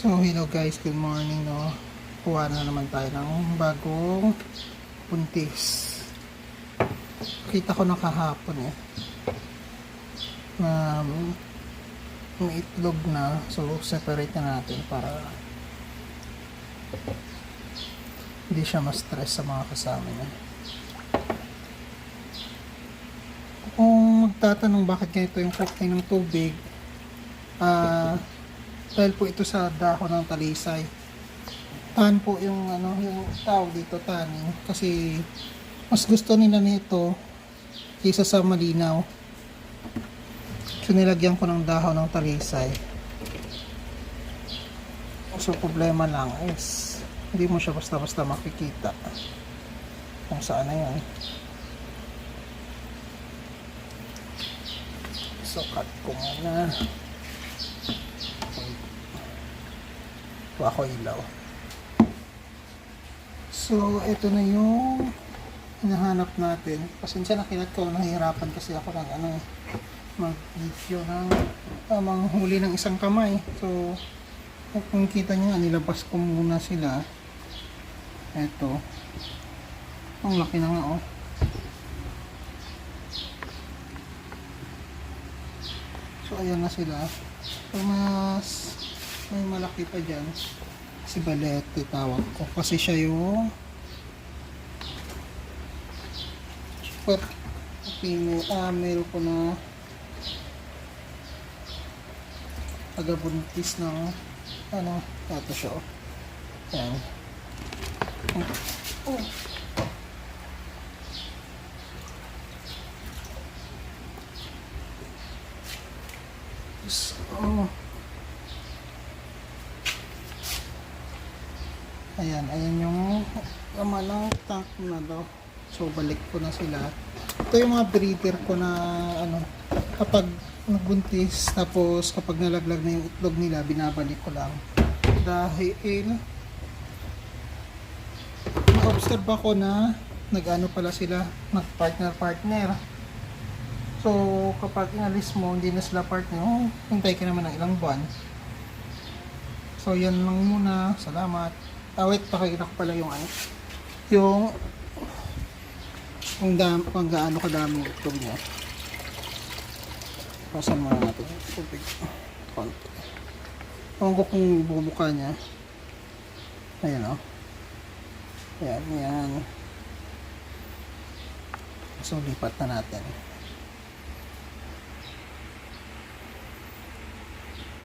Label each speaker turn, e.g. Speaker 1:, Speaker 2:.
Speaker 1: So, hello guys, good morning, no. Kuha na naman tayo ng bagong buntis. Kita ko na kahapon may itlog na. So, separate na natin para hindi siya ma-stress sa mga kasama niya. Kung magtatanong bakit ganito yung kulay ng tubig, dahil po ito sa dahon ng talisay. Tan po yung yung tawag dito, tanning, kasi mas gusto nila nito kaysa sa malinaw. So nilagyan ko ng dahon ng talisay. So problema lang is hindi mo siya basta-basta makikita kung saan na yun. So cut ko muna. Ako ilaw. So, ito na yung hinahanap natin. Pasensya na kinat ko, nahihirapan kasi ako ng mag-video ng manghuli ng isang kamay. So, kung kita nyo, nilabas ko muna sila. Ito. Ang laki na nga, oh. So, ayan na sila. So, may malaki pa dyan, si Balete tawag ko kasi siya yung super male ko na tagabuntis ng ito siya, yan. Ayan yung laman ng tank na daw. So balik ko na sila. Ito yung mga breeder ko na kapag nagbuntis, tapos kapag nalaglag na yung itlog nila, binabalik ko lang. Dahil na-observe ako na pala sila, nag-partner. So kapag inalis mo, hindi na sila partner, hintay ka naman ng ilang buwan. So yan lang muna. Salamat. Wait, pakikita ko pala yung kung gaano kadami yung itlog niya. Pasan muna natin yung tubig konti. Ewan ko kung bubuka niya. Ayan, ayan. So lipat na natin.